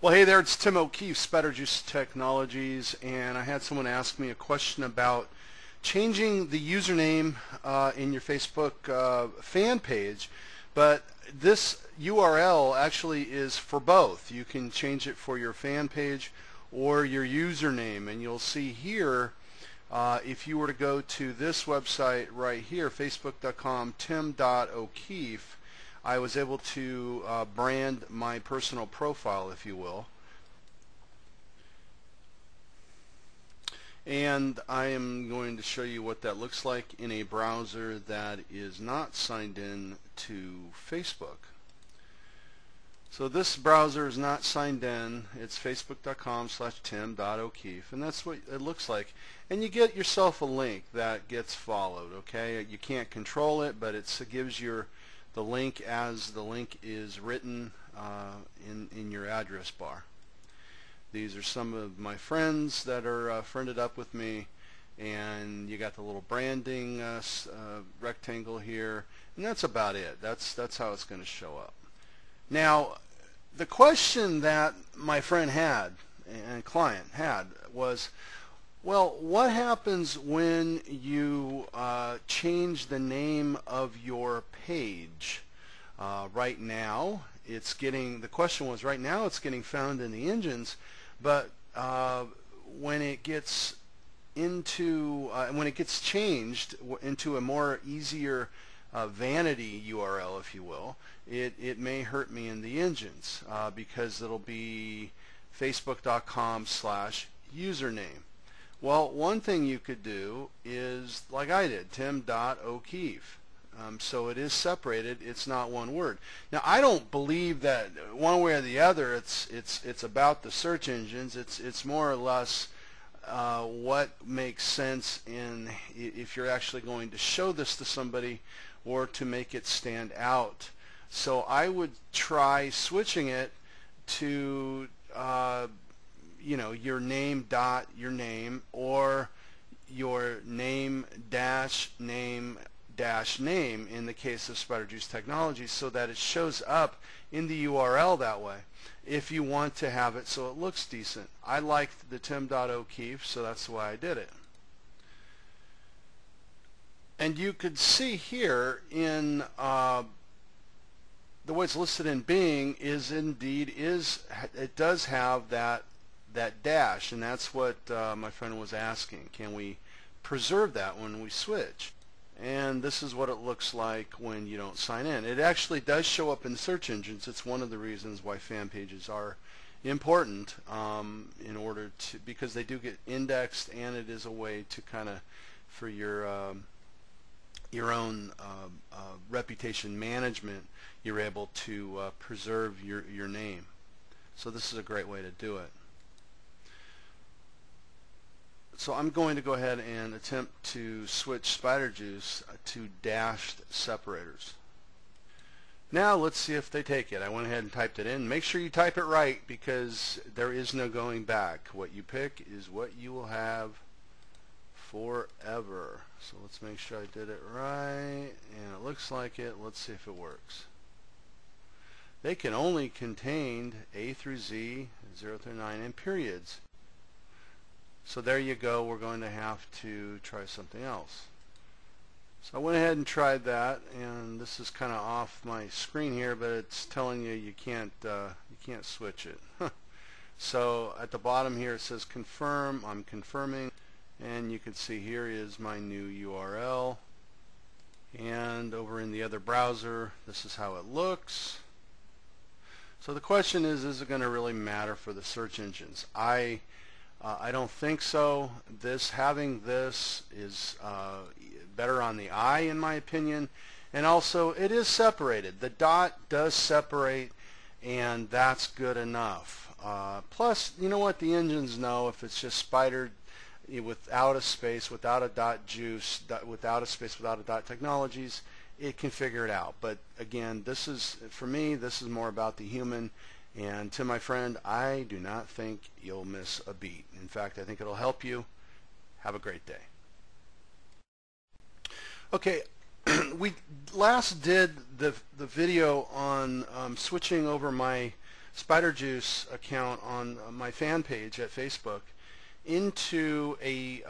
Well, hey there, it's Tim O'Keefe, Spider Juice Technologies, and I had someone ask me a question about changing the username in your Facebook fan page, but this URL actually is for both. You can change it for your fan page or your username, and you'll see here if you were to go to this website right here, facebook.com tim.o'keefe, I was able to brand my personal profile, if you will. And I am going to show you what that looks like in a browser that is not signed in to Facebook. So this browser is not signed in. It's facebook.com/tim.o'keefe, and that's what it looks like. And you get yourself a link that gets followed, okay? You can't control it, but it gives your the link as the link is written in your address bar. These are some of my friends that are friended up with me, and you got the little branding rectangle here, and that's about it. That's how it's going to show up. Now, the question that my friend had and client had was, well, what happens when you change the name of your page? Right now, the question was, right now it's getting found in the engines, but when it gets changed into a more easier vanity URL, if you will, it may hurt me in the engines because it'll be facebook.com/username. Well, one thing you could do is, like I did, tim.o'keefe. So it is separated. It's not one word. Now, I don't believe that one way or the other it's about the search engines. It's more or less what makes sense if you're actually going to show this to somebody or to make it stand out. So I would try switching it to your name dot your name, or your name dash name dash name in the case of Spider Juice Technologies, so that it shows up in the URL that way if you want to have it so it looks decent. I liked the tim.o'keefe, so that's why I did it. And you could see here in the way it's listed in Bing it does have that dash, and that's what my friend was asking. Can we preserve that when we switch? And this is what it looks like when you don't sign in. It actually does show up in search engines. It's one of the reasons why fan pages are important because they do get indexed, and it is a way to kind of, for your own reputation management, you're able to preserve your name. So this is a great way to do it. So I'm going to go ahead and attempt to switch Spider Juice to dashed separators. Now let's see if they take it. I went ahead and typed it in. Make sure you type it right, because there is no going back. What you pick is what you will have forever. So let's make sure I did it right, and it looks like it. Let's see if it works. They can only contain A through Z, 0 through 9, and periods. So there you go. We're going to have to try something else. So I went ahead and tried that, and this is kind of off my screen here, but it's telling you can't switch it. So at the bottom here it says confirm. I'm confirming, and you can see here is my new URL. And over in the other browser, this is how it looks. So the question is it going to really matter for the search engines? I don't think so. Having this is better on the eye, in my opinion, and also it is separated. The dot does separate, and that's good enough. Plus, you know what? The engines know if it's just Spider without a space, without a dot juice, without a space, without a dot technologies, it can figure it out. But again, for me, this is more about the human. And to my friend, I do not think you'll miss a beat. In fact, I think it'll help you. Have a great day. Okay, we last did the video on switching over my Spider Juice account on my fan page at Facebook into a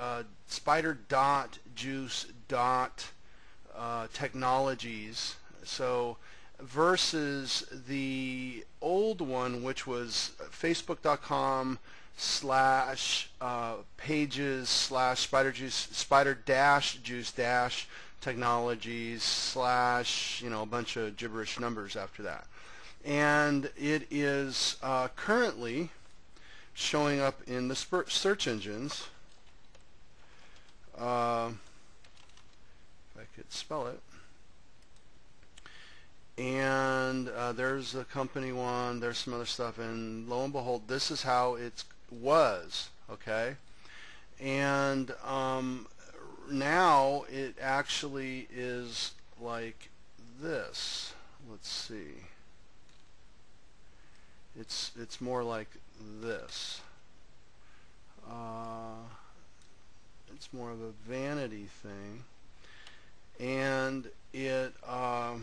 spider.juice.technologies. So versus the old one, which was facebook.com/pages/spider-juice-technologies/ a bunch of gibberish numbers after that. And it is currently showing up in the search engines. If I could spell it. And there's the company one, there's some other stuff, and lo and behold, this is how it was, okay? And now it actually is like this. Let's see. It's more like this. It's more of a vanity thing. And it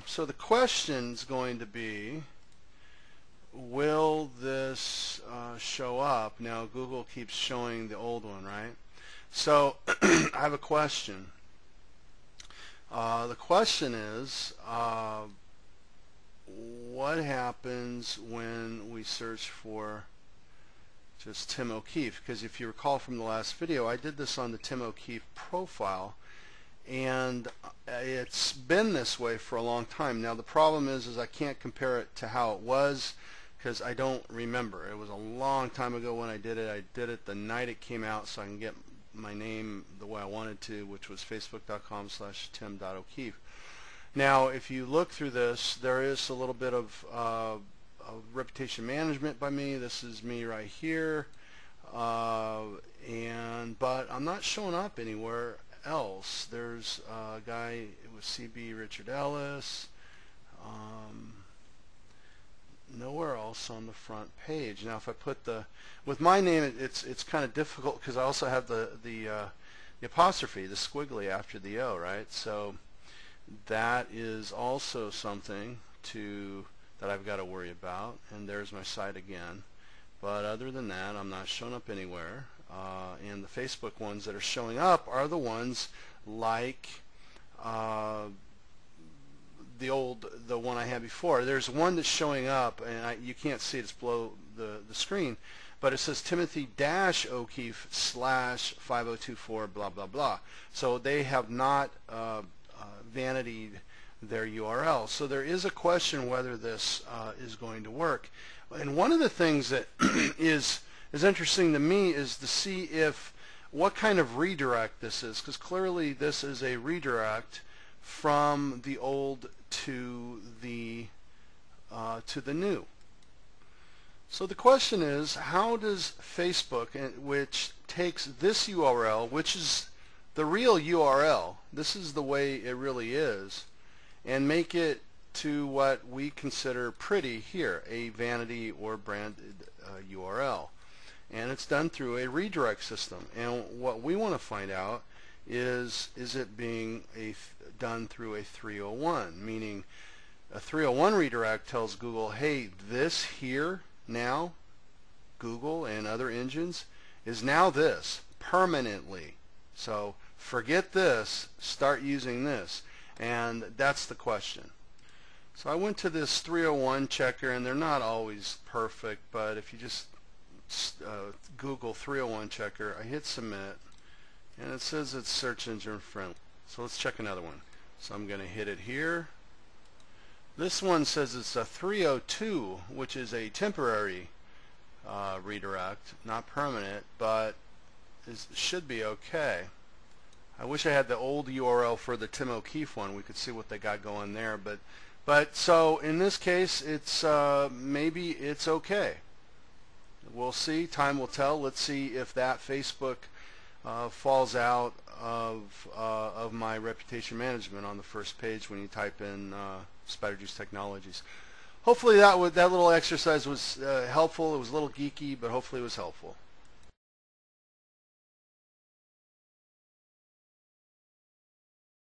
so the question's going to be, will this show up? Now Google keeps showing the old one, right? So I have a question. The question is, what happens when we search for just Tim O'Keefe? Because if you recall from the last video, I did this on the Tim O'Keefe profile, and it's been this way for a long time. Now the problem is I can't compare it to how it was because I don't remember. It was a long time ago when I did it. I did it the night it came out so I can get my name the way I wanted to, which was facebook.com/tim.o'keefe. Now if you look through this, there is a little bit of reputation management by me. This is me right here, but I'm not showing up anywhere else. There's a guy with CB Richard Ellis, nowhere else on the front page. Now if I put with my name, it's kind of difficult because I also have the apostrophe, the squiggly after the O, right? So that is also something that I've got to worry about. And there's my site again. But other than that, I'm not showing up anywhere. And the Facebook ones that are showing up are the ones like the one I had before. There's one that's showing up, and you can't see it, it's below the screen, but it says Timothy-O'Keefe/5024 blah blah blah. So they have not vanityed their URL. So there is a question whether this is going to work. And one of the things that is interesting to me is to see what kind of redirect this is, because clearly this is a redirect from the old to the new. So the question is, how does Facebook, which takes this URL, which is the real URL, this is the way it really is, and make it to what we consider pretty here, a vanity or branded URL. And it's done through a redirect system. And what we want to find out is it being done through a 301, meaning a 301 redirect tells Google, hey, this here now, Google and other engines, is now this permanently. So forget this, start using this. And that's the question. So I went to this 301 checker, and they're not always perfect, but if you just Google 301 checker, I hit submit, and it says it's search engine friendly. So let's check another one. So I'm going to hit it here. This one says it's a 302, which is a temporary redirect, not permanent, but it should be okay. I wish I had the old URL for the Tim O'Keefe one. We could see what they got going there, but so in this case, it's maybe it's okay. We'll see. Time will tell. Let's see if that Facebook falls out of my reputation management on the first page when you type in Spider Juice Technologies. Hopefully that little exercise was helpful. It was a little geeky, but hopefully it was helpful.